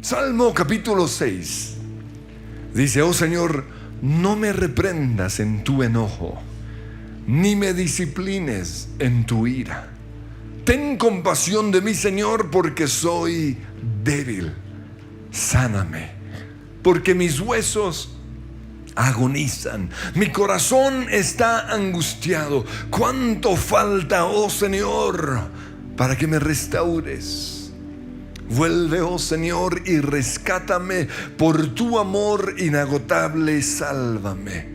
Salmo capítulo 6 dice: oh Señor, no me reprendas en tu enojo, ni me disciplines en tu ira. Ten compasión de mí, Señor, porque soy débil. Sáname, porque mis huesos agonizan, mi corazón está angustiado. ¿Cuánto falta, oh Señor, para que me restaures? Vuelve, oh Señor, y rescátame. Por tu amor inagotable, sálvame.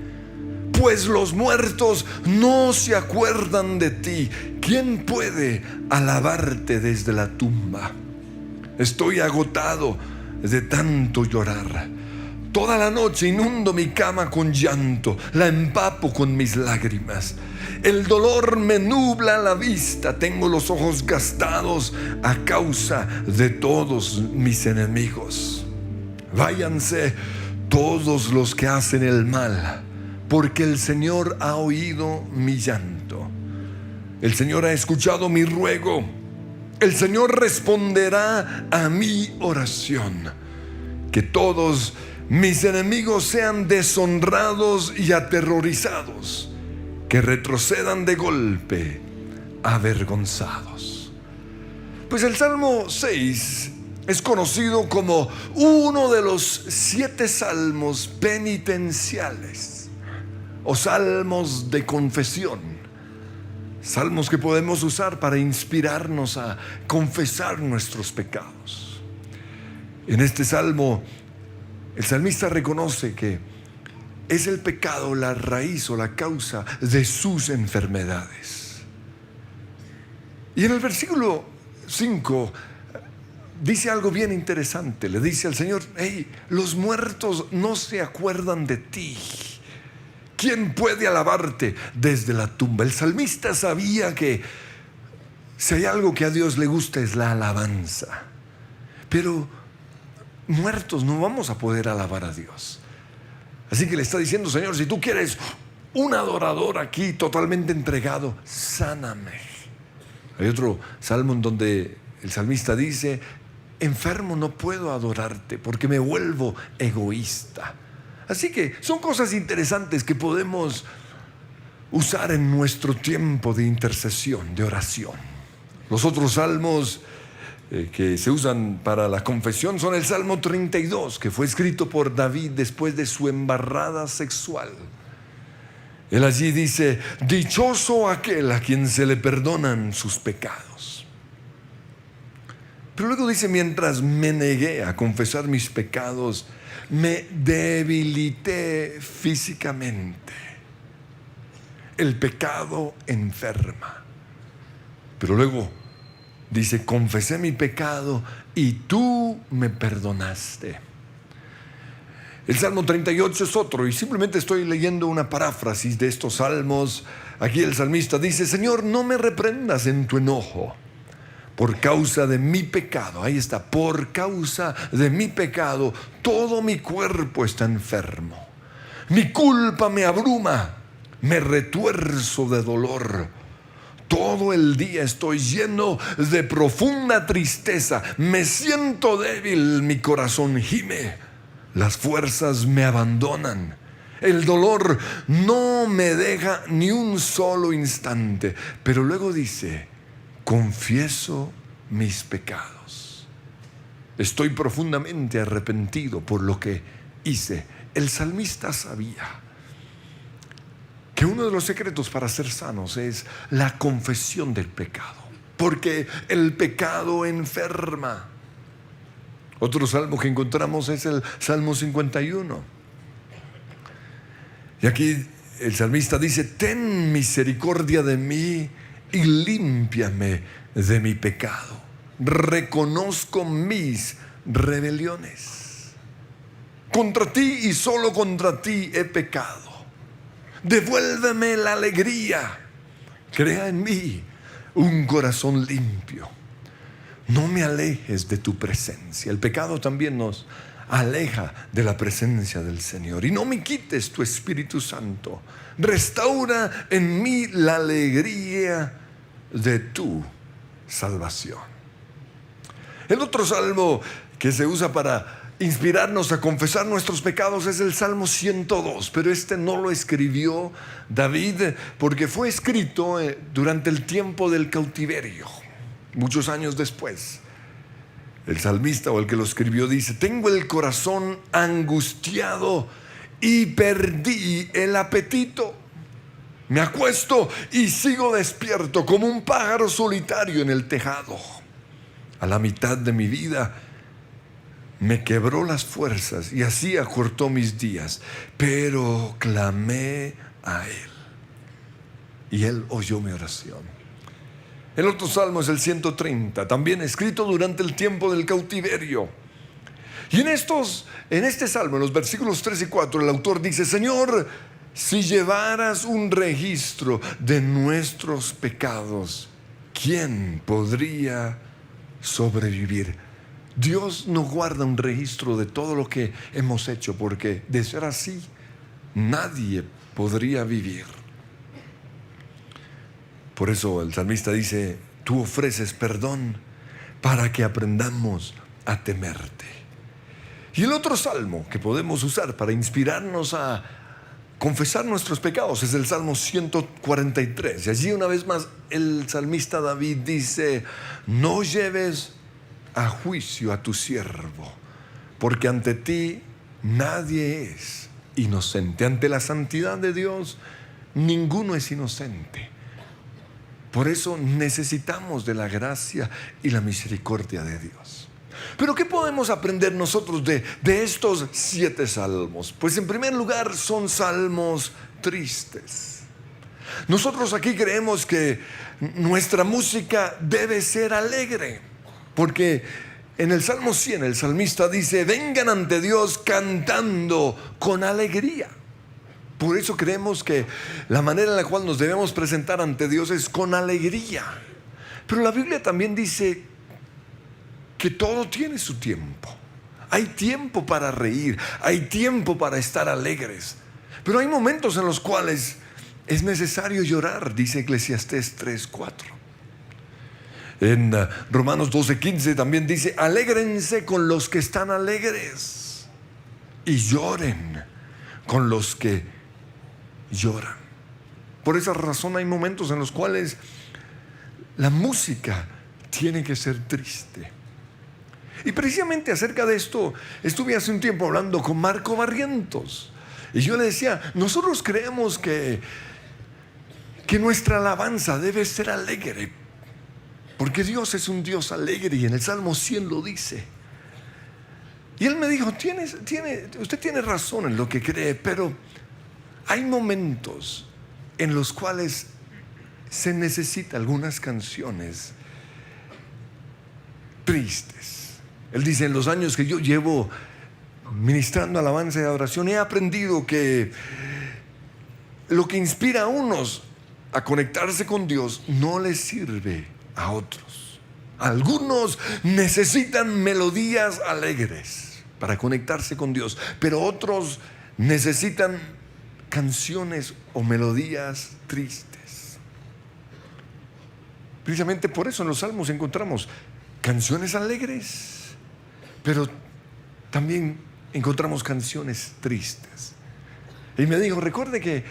Pues los muertos no se acuerdan de ti. ¿Quién puede alabarte desde la tumba? Estoy agotado de tanto llorar. Toda la noche inundo mi cama con llanto, la empapo con mis lágrimas. El dolor me nubla la vista, tengo los ojos gastados a causa de todos mis enemigos. Váyanse todos los que hacen el mal, porque el Señor ha oído mi llanto. El Señor ha escuchado mi ruego. El Señor responderá a mi oración. Que todos mis enemigos sean deshonrados y aterrorizados, que retrocedan de golpe, avergonzados. Pues el Salmo 6 es conocido como uno de los 7 salmos penitenciales o salmos de confesión. Salmos que podemos usar para inspirarnos a confesar nuestros pecados. En este salmo, el salmista reconoce que es el pecado la raíz o la causa de sus enfermedades. Y en el versículo 5 dice algo bien interesante. Le dice al Señor: hey, los muertos no se acuerdan de ti. ¿Quién puede alabarte desde la tumba? El salmista sabía que si hay algo que a Dios le gusta es la alabanza. Pero muertos no vamos a poder alabar a Dios. Así que le está diciendo: Señor, si tú quieres un adorador aquí totalmente entregado, sáname. Hay otro salmo en donde el salmista dice: enfermo no puedo adorarte porque me vuelvo egoísta. Así que son cosas interesantes que podemos usar en nuestro tiempo de intercesión, de oración. Los otros salmos que se usan para la confesión son el Salmo 32, que fue escrito por David después de su embarrada sexual. Él allí dice: dichoso aquel a quien se le perdonan sus pecados. Pero luego dice: mientras me negué a confesar mis pecados, me debilité físicamente. El pecado enferma. Pero luego dice: confesé mi pecado y tú me perdonaste. El Salmo 38 es otro, y simplemente estoy leyendo una paráfrasis de estos salmos. Aquí el salmista dice: Señor, no me reprendas en tu enojo, por causa de mi pecado. Ahí está: por causa de mi pecado, todo mi cuerpo está enfermo. Mi culpa me abruma, me retuerzo de dolor. Todo el día estoy lleno de profunda tristeza. Me siento débil, mi corazón gime. Las fuerzas me abandonan. El dolor no me deja ni un solo instante. Pero luego dice: confieso mis pecados. Estoy profundamente arrepentido por lo que hice. El salmista sabía que uno de los secretos para ser sanos es la confesión del pecado, porque el pecado enferma. Otro salmo que encontramos es el Salmo 51. Y aquí el salmista dice: ten misericordia de mí y límpiame de mi pecado. Reconozco mis rebeliones. Contra ti y solo contra ti he pecado. Devuélveme la alegría. Crea en mí un corazón limpio. No me alejes de tu presencia. El pecado también nos aleja de la presencia del Señor. Y no me quites tu Espíritu Santo. Restaura en mí la alegría de tu salvación. El otro salmo que se usa para inspirarnos a confesar nuestros pecados es el Salmo 102, pero este no lo escribió David porque fue escrito durante el tiempo del cautiverio, muchos años después. El salmista o el que lo escribió dice: tengo el corazón angustiado y perdí el apetito. Me acuesto y sigo despierto como un pájaro solitario en el tejado. A la mitad de mi vida me quebró las fuerzas y así acortó mis días, pero clamé a Él y Él oyó mi oración. El otro salmo es el 130, también escrito durante el tiempo del cautiverio. Y en este salmo, en los versículos 3 y 4, el autor dice: Señor, si llevaras un registro de nuestros pecados, ¿quién podría sobrevivir? Dios no guarda un registro de todo lo que hemos hecho, porque de ser así, nadie podría vivir. Por eso el salmista dice: tú ofreces perdón para que aprendamos a temerte. Y el otro salmo que podemos usar para inspirarnos a confesar nuestros pecados es el Salmo 143. Y allí una vez más el salmista David dice: no lleves a juicio a tu siervo, porque ante ti nadie es inocente. Ante la santidad de Dios ninguno es inocente. Por eso necesitamos de la gracia y la misericordia de Dios. Pero ¿qué podemos aprender nosotros de estos 7 salmos? Pues en primer lugar son salmos tristes. Nosotros aquí creemos que nuestra música debe ser alegre, porque en el Salmo 100 el salmista dice: vengan ante Dios cantando con alegría. Por eso creemos que la manera en la cual nos debemos presentar ante Dios es con alegría. Pero la Biblia también dice que todo tiene su tiempo. Hay tiempo para reír, hay tiempo para estar alegres. Pero hay momentos en los cuales es necesario llorar, dice Eclesiastés 3:4. En Romanos 12:15 también dice: alégrense con los que están alegres y lloren con los que lloran. Por esa razón hay momentos en los cuales la música tiene que ser triste. Y precisamente acerca de esto estuve hace un tiempo hablando con Marco Barrientos, y yo le decía: nosotros creemos que nuestra alabanza debe ser alegre, porque Dios es un Dios alegre, y en el Salmo 100 lo dice. Y él me dijo: usted tiene razón en lo que cree, pero hay momentos en los cuales se necesitan algunas canciones tristes. Él dice: en los años que yo llevo ministrando alabanza y adoración, he aprendido que lo que inspira a unos a conectarse con Dios no les sirve a otros. Algunos necesitan melodías alegres para conectarse con Dios, pero otros necesitan canciones o melodías tristes. Precisamente por eso en los salmos encontramos canciones alegres, pero también encontramos canciones tristes. Y me dijo: recuerde que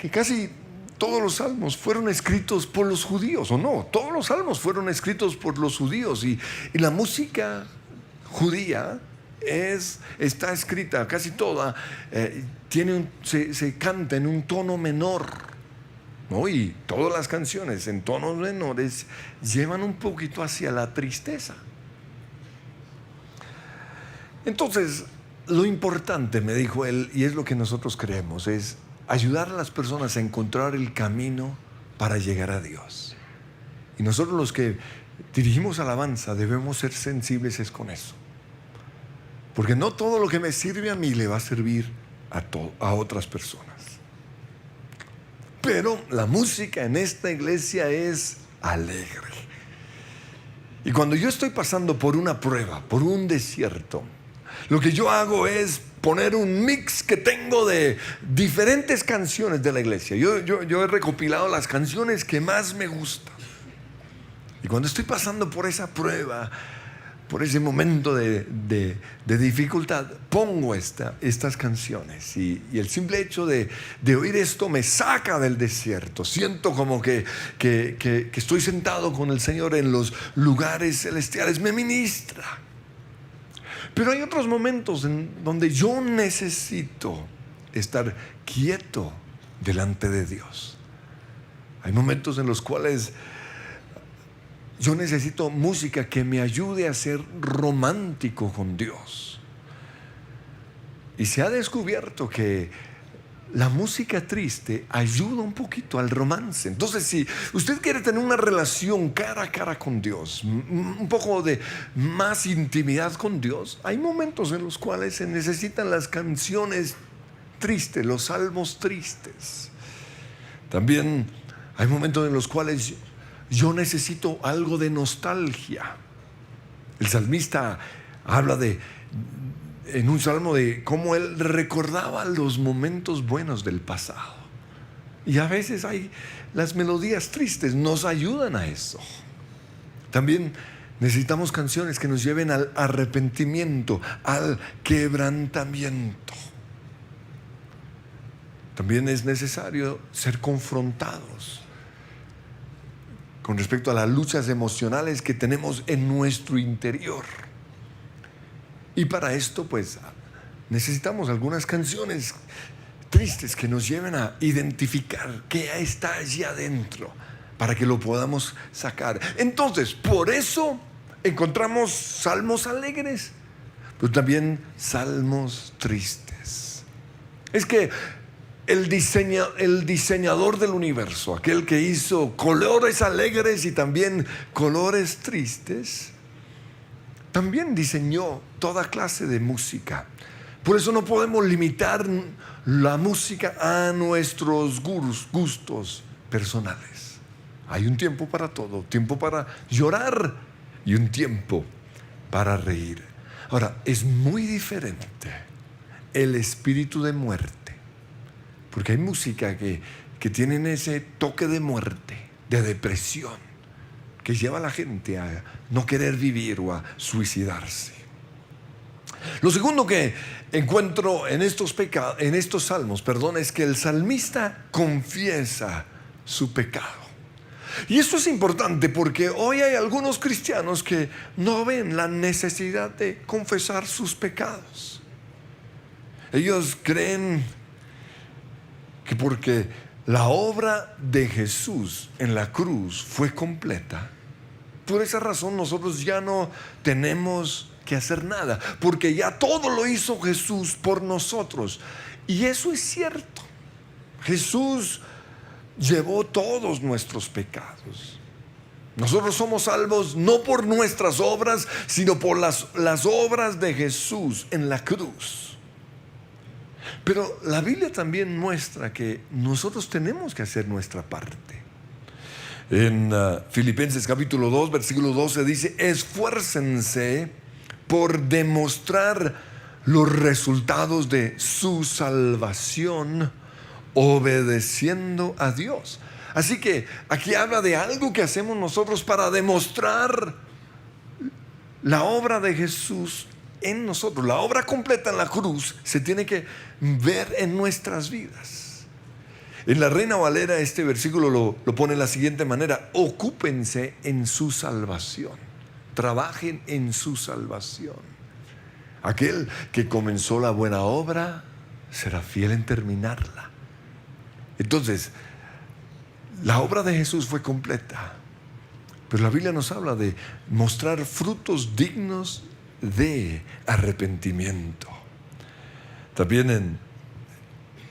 casi todos los salmos fueron escritos por los judíos, ¿o no? Todos los salmos fueron escritos por los judíos, y la música judía está escrita casi toda, se canta en un tono menor, ¿no? Y todas las canciones en tonos menores llevan un poquito hacia la tristeza. Entonces, lo importante, me dijo él, y es lo que nosotros creemos, es ayudar a las personas a encontrar el camino para llegar a Dios. Y nosotros, los que dirigimos alabanza, debemos ser sensibles con eso, porque no todo lo que me sirve a mí le va a servir a otras personas. Pero la música en esta iglesia es alegre. Y cuando yo estoy pasando por una prueba, por un desierto, lo que yo hago es poner un mix que tengo de diferentes canciones de la iglesia. Yo he recopilado las canciones que más me gustan. Y cuando estoy pasando por esa prueba, por ese momento de dificultad, pongo estas canciones y el simple hecho de oír esto me saca del desierto. Siento como que estoy sentado con el Señor en los lugares celestiales, me ministra. Pero hay otros momentos en donde yo necesito estar quieto delante de Dios. Hay momentos en los cuales yo necesito música que me ayude a ser romántico con Dios. Y se ha descubierto que la música triste ayuda un poquito al romance. Entonces, si usted quiere tener una relación cara a cara con Dios, un poco de más intimidad con Dios, hay momentos en los cuales se necesitan las canciones tristes, los salmos tristes. También hay momentos en los cuales yo necesito algo de nostalgia. El salmista habla en un salmo de cómo él recordaba los momentos buenos del pasado. Y a veces las melodías tristes nos ayudan a eso. También necesitamos canciones que nos lleven al arrepentimiento, al quebrantamiento. También es necesario ser confrontados con respecto a las luchas emocionales que tenemos en nuestro interior. Y para esto, pues, necesitamos algunas canciones tristes que nos lleven a identificar qué está allí adentro, para que lo podamos sacar. Entonces, por eso encontramos salmos alegres, pero también salmos tristes. Es que el diseñador del universo, aquel que hizo colores alegres y también colores tristes, también diseñó toda clase de música. Por eso no podemos limitar la música a nuestros gustos personales. Hay un tiempo para todo, tiempo para llorar y un tiempo para reír. Ahora, es muy diferente el espíritu de muerte, porque hay música que tienen ese toque de muerte, de depresión, que lleva a la gente a no querer vivir o a suicidarse. Lo segundo que encuentro en estos salmos, es que el salmista confiesa su pecado. Y esto es importante porque hoy hay algunos cristianos que no ven la necesidad de confesar sus pecados. Ellos creen que porque la obra de Jesús en la cruz fue completa, por esa razón nosotros ya no tenemos que hacer nada, porque ya todo lo hizo Jesús por nosotros. Y eso es cierto. Jesús llevó todos nuestros pecados. Nosotros somos salvos no por nuestras obras, sino por las obras de Jesús en la cruz. Pero la Biblia también muestra que nosotros tenemos que hacer nuestra parte. En Filipenses capítulo 2, versículo 12 dice: esfuércense por demostrar los resultados de su salvación obedeciendo a Dios. Así que aquí habla de algo que hacemos nosotros para demostrar la obra de Jesús en nosotros. La obra completa en la cruz se tiene que ver en nuestras vidas. En la Reina Valera este versículo lo pone de la siguiente manera: ocúpense en su salvación, trabajen en su salvación. Aquel que comenzó la buena obra será fiel en terminarla. Entonces, la obra de Jesús fue completa, pero la Biblia nos habla de mostrar frutos dignos de arrepentimiento. También en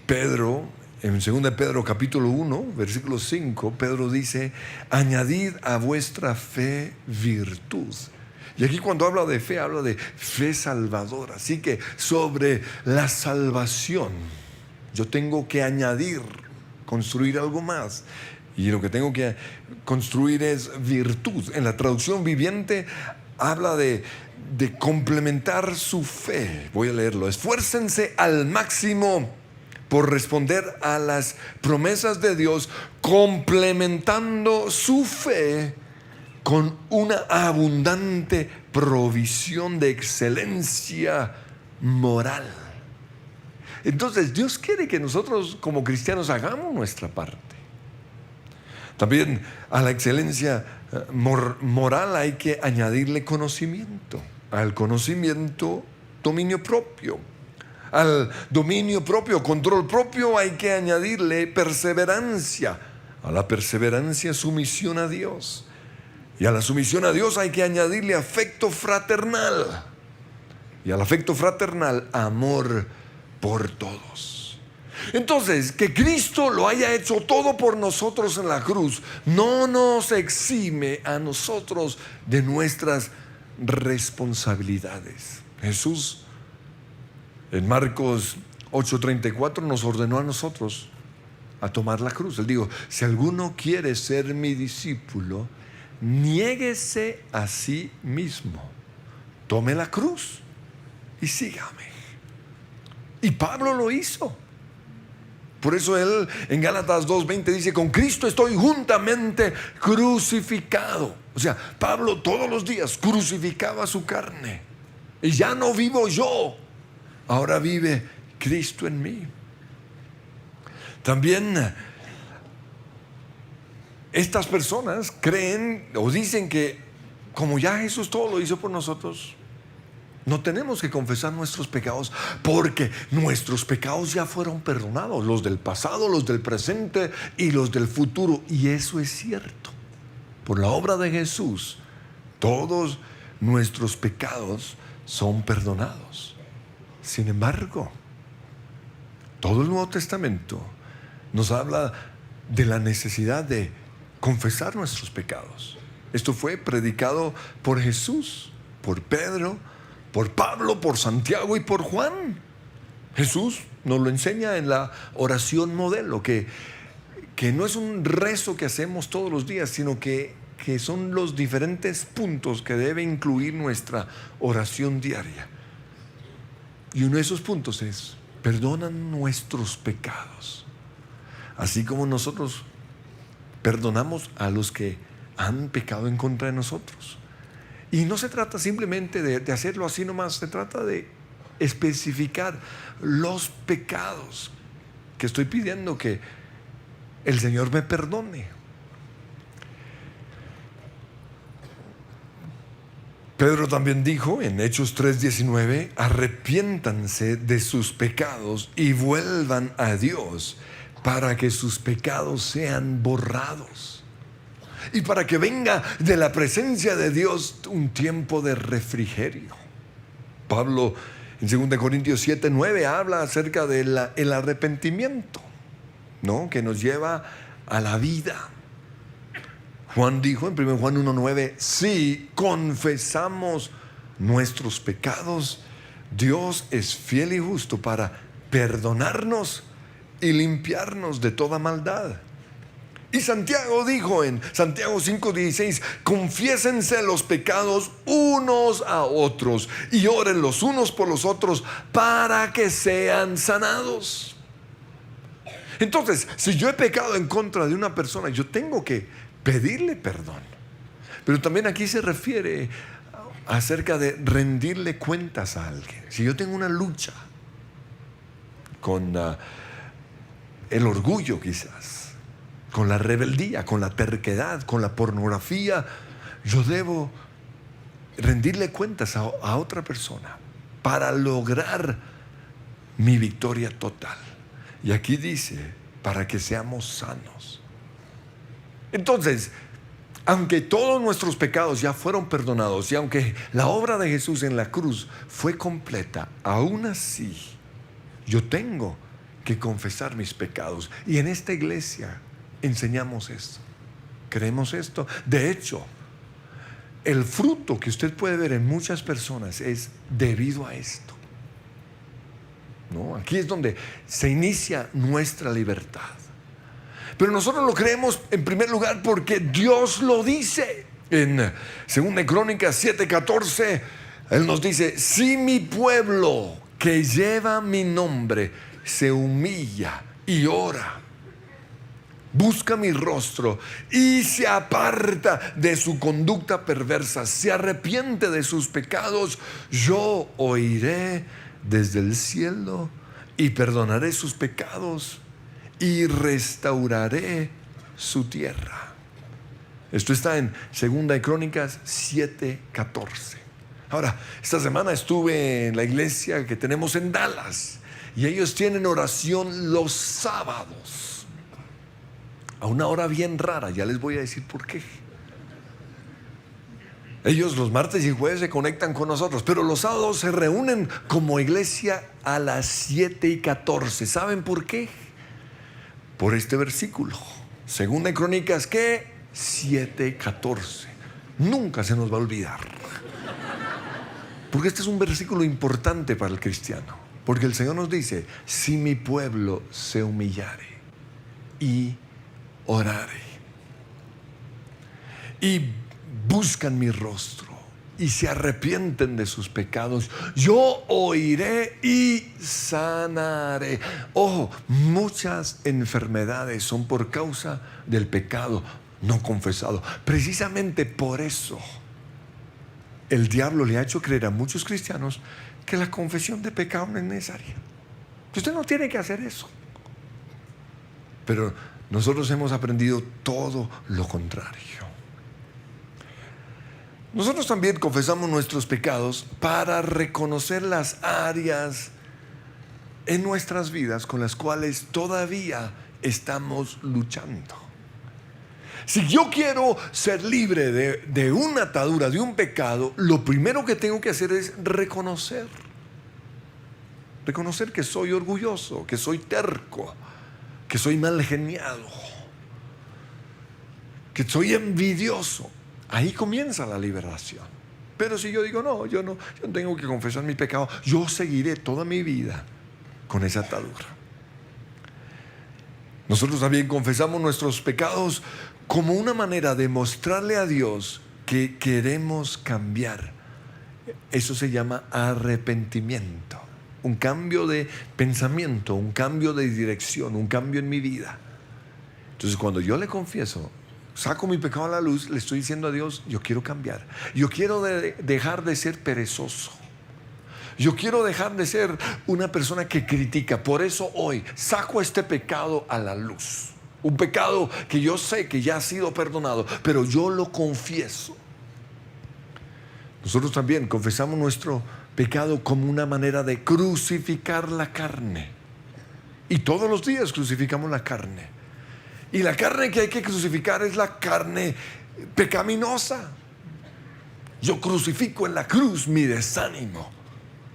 2 Pedro capítulo 1, versículo 5, Pedro dice: añadid a vuestra fe virtud. Y aquí cuando habla de fe salvadora. Así que sobre la salvación yo tengo que añadir, construir algo más. Y lo que tengo que construir es virtud. En la traducción viviente habla de complementar su fe. Voy a leerlo: esfuércense al máximo por responder a las promesas de Dios, complementando su fe con una abundante provisión de excelencia moral. Entonces Dios quiere que nosotros como cristianos hagamos nuestra parte. También a la excelencia moral hay que añadirle conocimiento. Al conocimiento, dominio propio. Al dominio propio, control propio, hay que añadirle perseverancia. A la perseverancia, sumisión a Dios. Y a la sumisión a Dios hay que añadirle afecto fraternal. Y al afecto fraternal, amor por todos. Entonces, que Cristo lo haya hecho todo por nosotros en la cruz no nos exime a nosotros de nuestras responsabilidades. Jesús en Marcos 8:34 nos ordenó a nosotros a tomar la cruz. Él dijo: si alguno quiere ser mi discípulo, niéguese a sí mismo, tome la cruz y sígame. Y Pablo lo hizo. Por eso él en Gálatas 2:20 dice: con Cristo estoy juntamente crucificado. O sea, Pablo todos los días crucificaba su carne. Y ya no vivo yo, ahora vive Cristo en mí. También estas personas creen o dicen que como ya Jesús todo lo hizo por nosotros, no tenemos que confesar nuestros pecados porque nuestros pecados ya fueron perdonados, los del pasado, los del presente y los del futuro. Y eso es cierto. Por la obra de Jesús, todos nuestros pecados son perdonados. Sin embargo, todo el Nuevo Testamento nos habla de la necesidad de confesar nuestros pecados. Esto fue predicado por Jesús, por Pedro, por Pablo, por Santiago y por Juan. Jesús nos lo enseña en la oración modelo, que no es un rezo que hacemos todos los días, sino que son los diferentes puntos que debe incluir nuestra oración diaria. Y uno de esos puntos es: perdonan nuestros pecados, así como nosotros perdonamos a los que han pecado en contra de nosotros. Y no se trata simplemente de hacerlo así nomás, se trata de especificar los pecados que estoy pidiendo que el Señor me perdone. Pedro también dijo en Hechos 3:19: arrepiéntanse de sus pecados y vuelvan a Dios para que sus pecados sean borrados. Y para que venga de la presencia de Dios un tiempo de refrigerio. Pablo en 2 Corintios 7:9 habla acerca del arrepentimiento, ¿no?, que nos lleva a la vida. Juan dijo en 1 Juan 1:9: si confesamos nuestros pecados, Dios es fiel y justo para perdonarnos y limpiarnos de toda maldad. Y Santiago dijo en Santiago 5:16: confiésense los pecados unos a otros y oren los unos por los otros para que sean sanados. Entonces, si yo he pecado en contra de una persona, yo tengo que pedirle perdón. Pero también aquí se refiere acerca de rendirle cuentas a alguien. Si yo tengo una lucha con el orgullo, quizás con la rebeldía, con la terquedad, con la pornografía, yo debo rendirle cuentas a otra persona para lograr mi victoria total. Y aquí dice: para que seamos sanos. Entonces, aunque todos nuestros pecados ya fueron perdonados y aunque la obra de Jesús en la cruz fue completa, aún así yo tengo que confesar mis pecados. Y en esta iglesia enseñamos esto, creemos esto. De hecho, el fruto que usted puede ver en muchas personas es debido a esto, ¿no? Aquí es donde se inicia nuestra libertad. Pero nosotros lo creemos en primer lugar porque Dios lo dice. En 2 Crónicas 7:14 Él nos dice: si mi pueblo que lleva mi nombre se humilla y ora, busca mi rostro y se aparta de su conducta perversa, se arrepiente de sus pecados, yo oiré desde el cielo y perdonaré sus pecados y restauraré su tierra. Esto está en 2 Crónicas 7:14. Ahora, esta semana estuve en la iglesia que tenemos en Dallas y ellos tienen oración los sábados a una hora bien rara. Ya les voy a decir por qué. Ellos los martes y jueves se conectan con nosotros, pero los sábados se reúnen como iglesia a las 7:14. ¿Saben por qué? Por este versículo. 2 Crónicas, ¿qué? 7:14. Nunca se nos va a olvidar. Porque este es un versículo importante para el cristiano. Porque el Señor nos dice: si mi pueblo se humillare y orare y buscan mi rostro y se arrepienten de sus pecados, yo oiré y sanaré. Ojo, muchas enfermedades son por causa del pecado no confesado. Precisamente por eso el diablo le ha hecho creer a muchos cristianos que la confesión de pecado no es necesaria. Usted no tiene que hacer eso. Pero nosotros hemos aprendido todo lo contrario. Nosotros también confesamos nuestros pecados para reconocer las áreas en nuestras vidas con las cuales todavía estamos luchando. Si yo quiero ser libre de una atadura, de un pecado, lo primero que tengo que hacer es reconocer que soy orgulloso, que soy terco, que soy mal geniado, que soy envidioso. Ahí comienza la liberación. Pero si yo digo, no, yo no tengo que confesar mi pecado, yo seguiré toda mi vida con esa atadura. Nosotros también confesamos nuestros pecados como una manera de mostrarle a Dios que queremos cambiar. Eso se llama arrepentimiento. Un cambio de pensamiento, un cambio de dirección, un cambio en mi vida. Entonces, cuando yo le confieso, saco mi pecado a la luz, le estoy diciendo a Dios: yo quiero cambiar. Yo quiero dejar de ser perezoso. Yo quiero dejar de ser una persona que critica. Por eso hoy saco este pecado a la luz. Un pecado que yo sé que ya ha sido perdonado, pero yo lo confieso. Nosotros también confesamos nuestro pecado como una manera de crucificar la carne. Y todos los días crucificamos la carne. Y la carne que hay que crucificar es la carne pecaminosa. Yo crucifico en la cruz mi desánimo.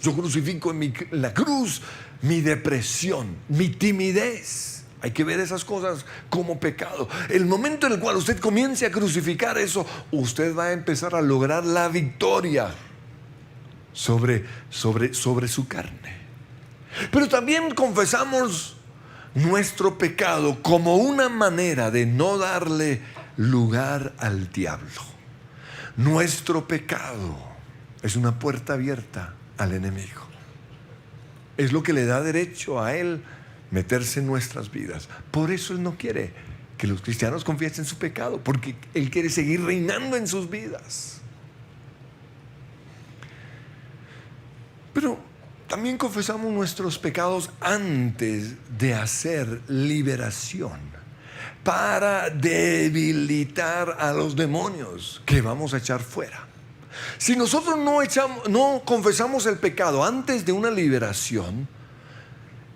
Yo crucifico en la cruz mi depresión, mi timidez. Hay que ver esas cosas como pecado. El momento en el cual usted comience a crucificar eso, usted va a empezar a lograr la victoria sobre su carne. Pero también confesamos nuestro pecado como una manera de no darle lugar al diablo. Nuestro pecado es una puerta abierta al enemigo. Es lo que le da derecho a él meterse en nuestras vidas. Por eso él no quiere que los cristianos confiesen su pecado, porque él quiere seguir reinando en sus vidas. Pero también confesamos nuestros pecados antes de hacer liberación, para debilitar a los demonios que vamos a echar fuera. Si nosotros no confesamos el pecado antes de una liberación,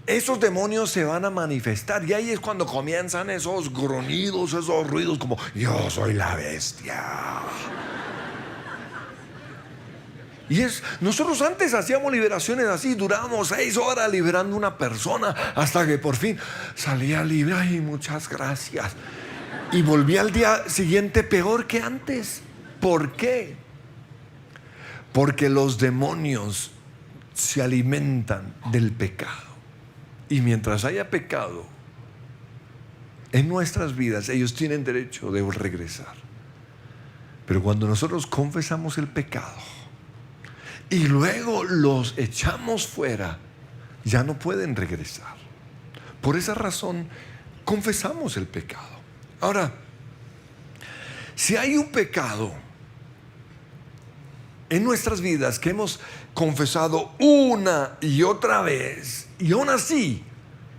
esos demonios se van a manifestar, y ahí es cuando comienzan esos gruñidos, esos ruidos como: yo soy la bestia. Y nosotros antes hacíamos liberaciones así, durábamos 6 horas liberando a una persona, hasta que por fin salía libre. Ay, muchas gracias. Y volvía al día siguiente peor que antes. ¿Por qué? Porque los demonios se alimentan del pecado. Y mientras haya pecado en nuestras vidas, ellos tienen derecho de regresar. Pero cuando nosotros confesamos el pecado y luego los echamos fuera, ya no pueden regresar. Por esa razón confesamos el pecado. Ahora, si hay un pecado en nuestras vidas que hemos confesado una y otra vez y aún así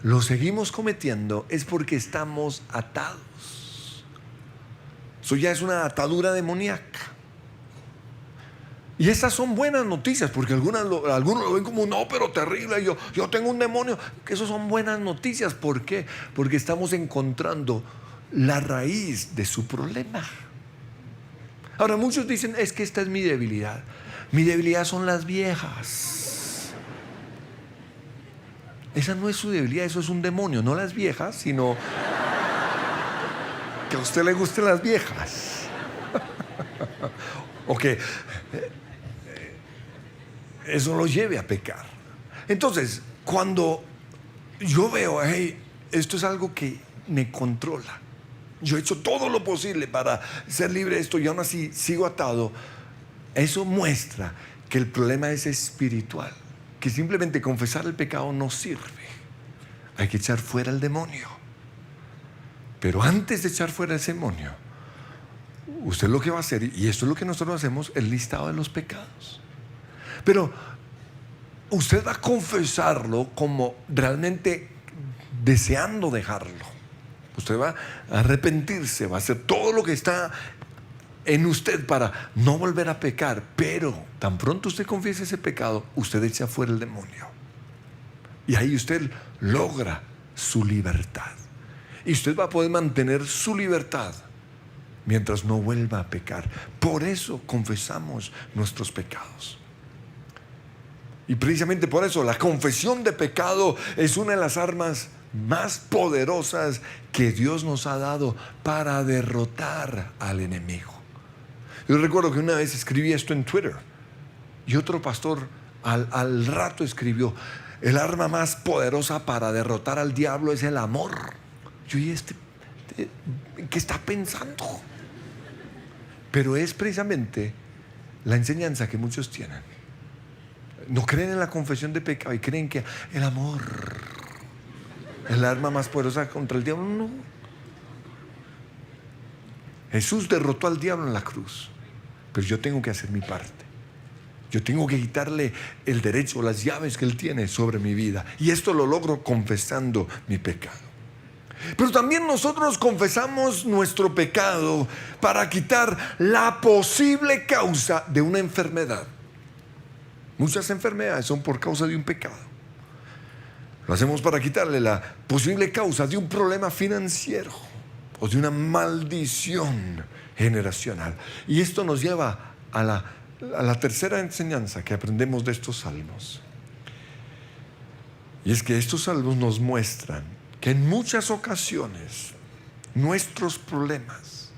lo seguimos cometiendo, es porque estamos atados. Eso ya es una atadura demoníaca. Y estas son buenas noticias, porque algunos lo ven como, no, pero terrible, yo tengo un demonio. Eso son buenas noticias. ¿Por qué? Porque estamos encontrando la raíz de su problema. Ahora, muchos dicen, es que esta es mi debilidad. Mi debilidad son las viejas. Esa no es su debilidad, eso es un demonio. No las viejas, sino que a usted le gusten las viejas. O que eso lo lleve a pecar. Entonces, cuando yo veo, hey, esto es algo que me controla, yo he hecho todo lo posible para ser libre de esto y aún así sigo atado, eso muestra que el problema es espiritual, que simplemente confesar el pecado no sirve. Hay que echar fuera el demonio. Pero antes de echar fuera ese demonio, usted lo que va a hacer, y esto es lo que nosotros hacemos, el listado de los pecados. Pero usted va a confesarlo como realmente deseando dejarlo. Usted va a arrepentirse, va a hacer todo lo que está en usted para no volver a pecar. Pero tan pronto usted confiese ese pecado, usted echa fuera el demonio. Y ahí usted logra su libertad. Y usted va a poder mantener su libertad mientras no vuelva a pecar. Por eso confesamos nuestros pecados. Y precisamente por eso la confesión de pecado es una de las armas más poderosas que Dios nos ha dado para derrotar al enemigo. Yo recuerdo que una vez escribí esto en Twitter y otro pastor al rato escribió, el arma más poderosa para derrotar al diablo es el amor. Yo, ¿y qué está pensando? Pero es precisamente la enseñanza que muchos tienen. No creen en la confesión de pecado y creen que el amor es el arma más poderosa contra el diablo. No. Jesús derrotó al diablo en la cruz, pero yo tengo que hacer mi parte. Yo tengo que quitarle el derecho, las llaves que él tiene sobre mi vida. Y esto lo logro confesando mi pecado. Pero también nosotros confesamos nuestro pecado para quitar la posible causa de una enfermedad. Muchas enfermedades son por causa de un pecado. Lo hacemos para quitarle la posible causa de un problema financiero o de una maldición generacional. Y esto nos lleva a la tercera enseñanza que aprendemos de estos salmos. Y es que estos salmos nos muestran que en muchas ocasiones nuestros problemas,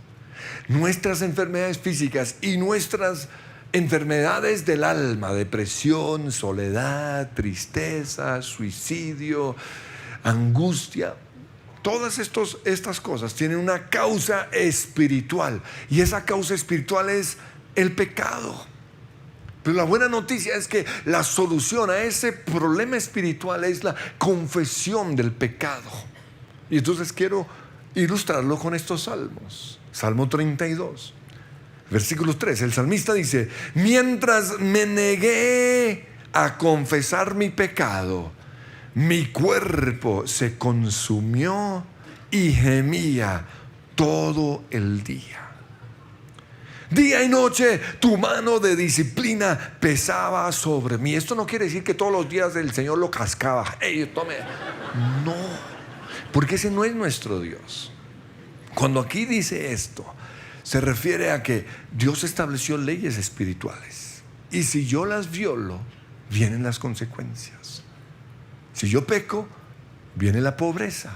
nuestras enfermedades físicas y nuestras enfermedades del alma, depresión, soledad, tristeza, suicidio, angustia, todas estas cosas tienen una causa espiritual, y esa causa espiritual es el pecado. Pero la buena noticia es que la solución a ese problema espiritual es la confesión del pecado. Y entonces quiero ilustrarlo con estos salmos. Salmo 32. Versículo 3, el salmista dice, mientras me negué a confesar mi pecado, mi cuerpo se consumió y gemía todo el día. Día y noche tu mano de disciplina pesaba sobre mí. Esto no quiere decir que todos los días el Señor lo cascaba. ¡Ey, tome! No, porque ese no es nuestro Dios. Cuando aquí dice esto, se refiere a que Dios estableció leyes espirituales, y si yo las violo, vienen las consecuencias. Si yo peco, viene la pobreza,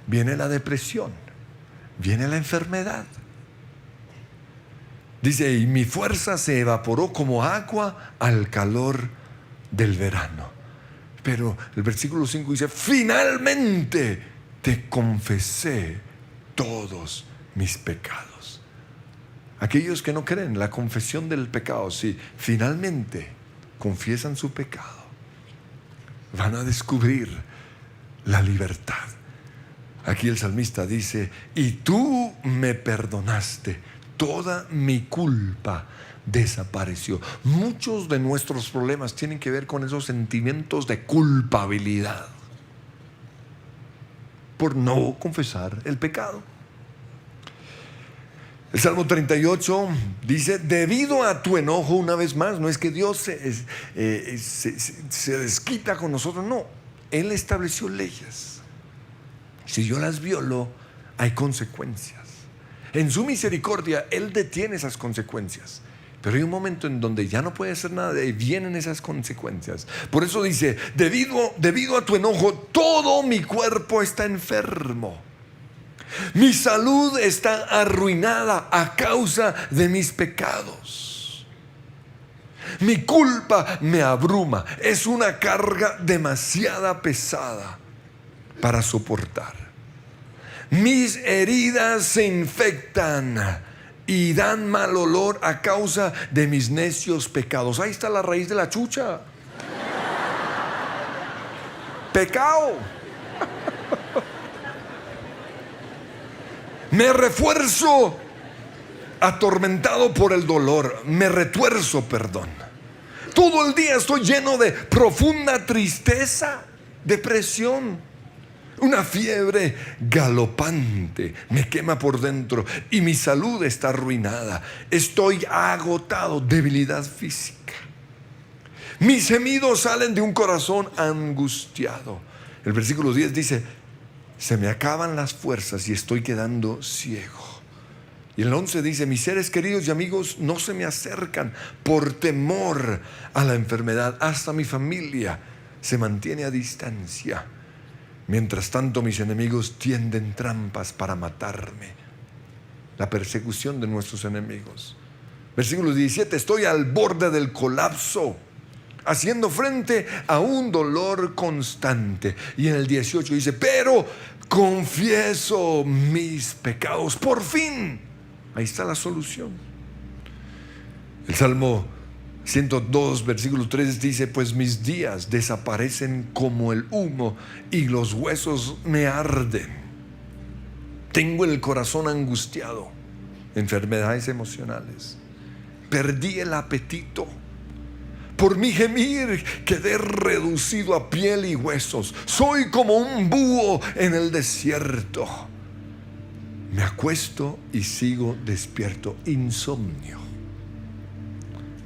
viene la depresión, viene la enfermedad. Dice, y mi fuerza se evaporó como agua al calor del verano. Pero el versículo 5 dice, finalmente te confesé todos mis pecados. Aquellos que no creen en la confesión del pecado, si finalmente confiesan su pecado, van a descubrir la libertad. Aquí el salmista dice: y tú me perdonaste, toda mi culpa desapareció. Muchos de nuestros problemas tienen que ver con esos sentimientos de culpabilidad por no confesar el pecado. El Salmo 38 dice: debido a tu enojo, una vez más, no es que Dios se desquita con nosotros, no, Él estableció leyes. Si yo las violo, hay consecuencias. En su misericordia, Él detiene esas consecuencias. Pero hay un momento en donde ya no puede hacer nada y vienen esas consecuencias. Por eso dice: debido a tu enojo, todo mi cuerpo está enfermo. Mi salud está arruinada a causa de mis pecados. Mi culpa me abruma. Es una carga demasiado pesada para soportar. Mis heridas se infectan y dan mal olor a causa de mis necios pecados. Ahí está la raíz de la chucha. Pecado. Me refuerzo atormentado por el dolor. Me retuerzo, perdón. Todo el día estoy lleno de profunda tristeza, depresión. Una fiebre galopante me quema por dentro y mi salud está arruinada. Estoy agotado, debilidad física. Mis gemidos salen de un corazón angustiado. El versículo 10 dice: se me acaban las fuerzas y estoy quedando ciego. Y el 11 dice: mis seres queridos y amigos no se me acercan por temor a la enfermedad. Hasta mi familia se mantiene a distancia. Mientras tanto, mis enemigos tienden trampas para matarme. La persecución de nuestros enemigos. Versículo 17: estoy al borde del colapso, haciendo frente a un dolor constante. Y en el 18 dice: pero confieso mis pecados. Por fin, ahí está la solución. El Salmo 102, versículo 3 dice: pues mis días desaparecen como el humo y los huesos me arden. Tengo el corazón angustiado, enfermedades emocionales. Perdí el apetito. Por mi gemir quedé reducido a piel y huesos. Soy como un búho en el desierto. Me acuesto y sigo despierto. Insomnio.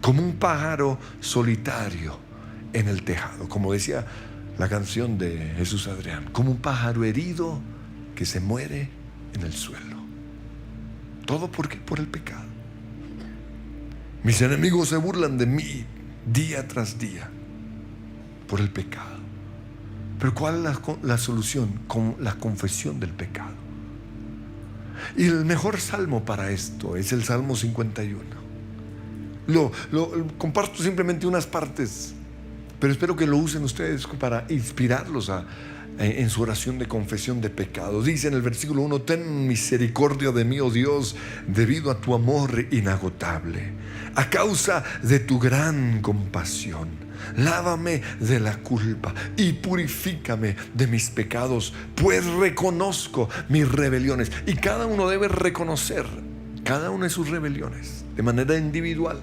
Como un pájaro solitario en el tejado. Como decía la canción de Jesús Adrián. Como un pájaro herido que se muere en el suelo. ¿Todo por qué? Por el pecado. Mis enemigos se burlan de mí día tras día por el pecado. Pero ¿cuál es la solución? Con la confesión del pecado. Y el mejor salmo para esto es el Salmo 51. Comparto simplemente unas partes, pero espero que lo usen ustedes para inspirarlos en su oración de confesión de pecado. Dice en el versículo 1: ten misericordia de mí, oh Dios, debido a tu amor inagotable, a causa de tu gran compasión. Lávame de la culpa y purifícame de mis pecados, pues reconozco mis rebeliones. Y cada uno debe reconocer cada una de sus rebeliones de manera individual.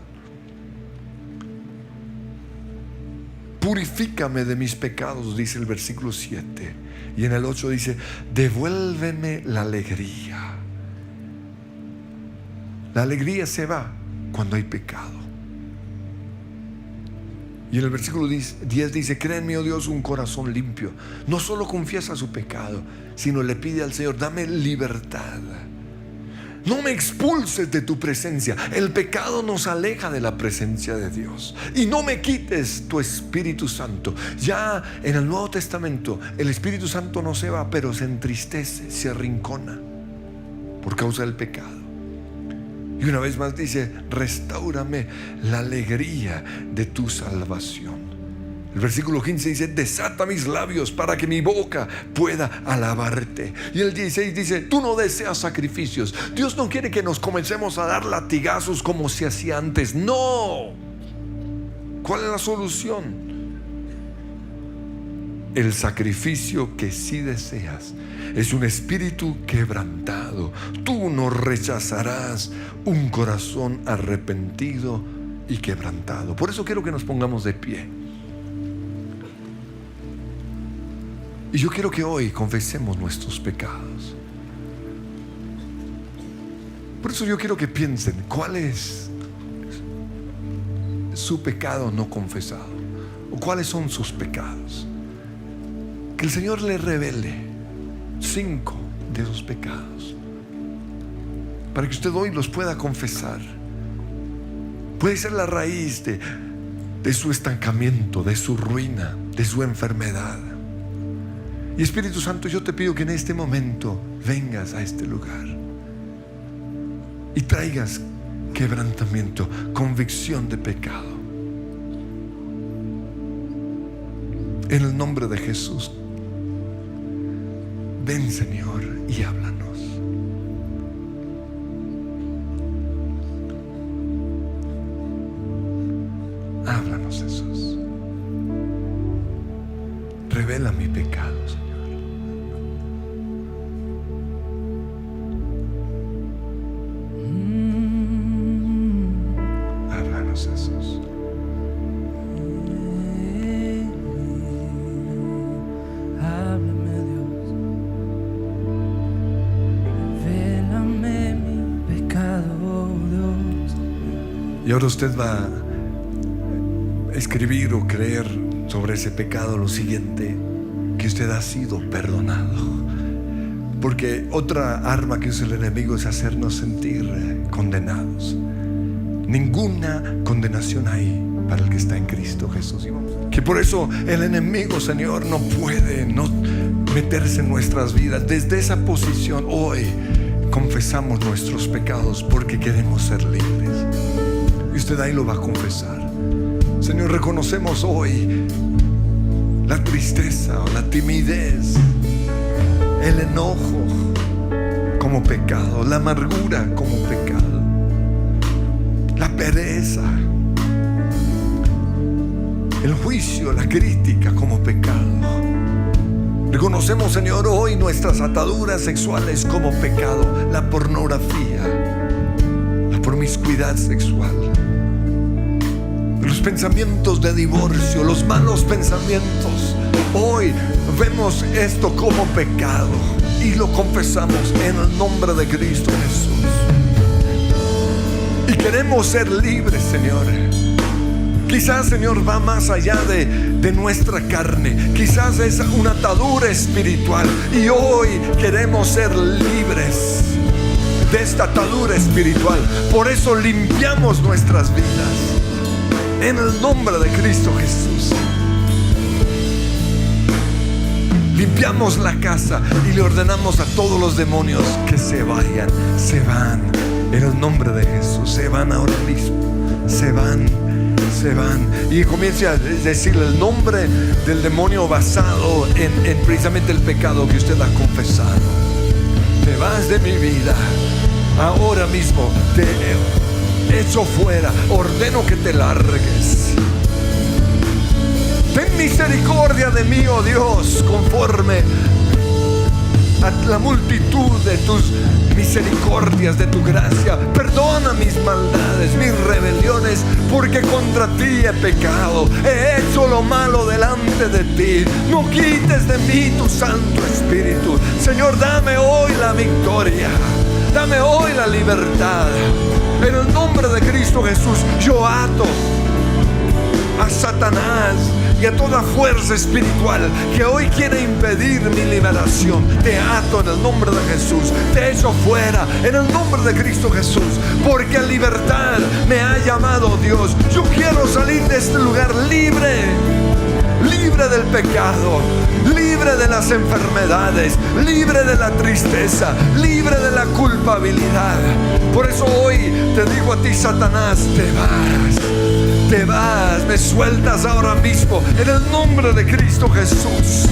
Purifícame de mis pecados, dice el versículo 7. Y en el 8 dice: devuélveme la alegría. La alegría se va cuando hay pecado. Y en el versículo 10 dice: crea en mí, oh Dios, un corazón limpio. No solo confiesa su pecado, sino le pide al Señor: dame libertad. No me expulses de tu presencia. El pecado nos aleja de la presencia de Dios. Y no me quites tu Espíritu Santo. Ya en el Nuevo Testamento el Espíritu Santo no se va, pero se entristece, se arrincona por causa del pecado. Y una vez más dice: restáurame la alegría de tu salvación. El versículo 15 dice: desata mis labios para que mi boca pueda alabarte. Y el 16 dice: tú no deseas sacrificios. Dios no quiere que nos comencemos a dar latigazos como se hacía antes. No. ¿Cuál es la solución? el sacrificio que sí deseas es un espíritu quebrantado. Tú no rechazarás un corazón arrepentido y quebrantado. Por eso quiero que nos pongamos de pie. Y yo quiero que hoy confesemos nuestros pecados. Por eso yo quiero que piensen cuál es su pecado no confesado, o cuáles son sus pecados. Que el Señor le revele 5 de esos pecados, para que usted hoy los pueda confesar. Puede ser la raíz de su estancamiento, de su ruina, de su enfermedad. Y Espíritu Santo, yo te pido que en este momento vengas a este lugar y traigas quebrantamiento, convicción de pecado. En el nombre de Jesús, ven, Señor, y háblanos. Háblanos, Jesús. Revela mi pecado, Señor. Háblanos, Jesús. Háblame, Dios. Revélame mi pecado, Dios. Y ahora usted va a escribir o creer sobre ese pecado lo siguiente: que usted ha sido perdonado. Porque otra arma que usa el enemigo es hacernos sentir condenados. Ninguna condenación hay para el que está en Cristo Jesús. Que por eso el enemigo, Señor, no puede no meterse en nuestras vidas. Desde esa posición hoy confesamos nuestros pecados, porque queremos ser libres. Y usted ahí lo va a confesar. Señor, reconocemos hoy la tristeza o la timidez, el enojo como pecado, la amargura como pecado, la pereza, el juicio, la crítica como pecado. Reconocemos, Señor, hoy nuestras ataduras sexuales como pecado, la pornografía, la promiscuidad sexual, los pensamientos de divorcio, los malos pensamientos. Hoy vemos esto como pecado y lo confesamos en el nombre de Cristo Jesús. Y queremos ser libres, Señor. Quizás, Señor, va más allá de nuestra carne. Quizás es una atadura espiritual, y hoy queremos ser libres de esta atadura espiritual. Por eso limpiamos nuestras vidas en el nombre de Cristo Jesús. Limpiamos la casa y le ordenamos a todos los demonios que se vayan. Se van en el nombre de Jesús. Se van ahora mismo. Se van. Y comience a decirle el nombre del demonio basado en precisamente el pecado que usted ha confesado. Te vas de mi vida. Ahora mismo te echo fuera. Ordeno que te largues. Ten misericordia de mí, oh Dios, conforme a la multitud de tus misericordias, de tu gracia. Perdona mis maldades, mis rebeliones, porque contra ti he pecado. He hecho lo malo delante de ti. No quites de mí tu Santo Espíritu. Señor, dame hoy la victoria. Dame hoy la libertad. En el nombre de Cristo Jesús, yo ato a Satanás y a toda fuerza espiritual que hoy quiere impedir mi liberación. Te ato en el nombre de Jesús. Te echo fuera en el nombre de Cristo Jesús, porque a libertad me ha llamado Dios. Yo quiero salir de este lugar libre, libre del pecado, libre de las enfermedades, libre de la tristeza, libre de la culpabilidad. Por eso hoy te digo a ti, Satanás, te vas, me sueltas ahora mismo en el nombre de Cristo Jesús.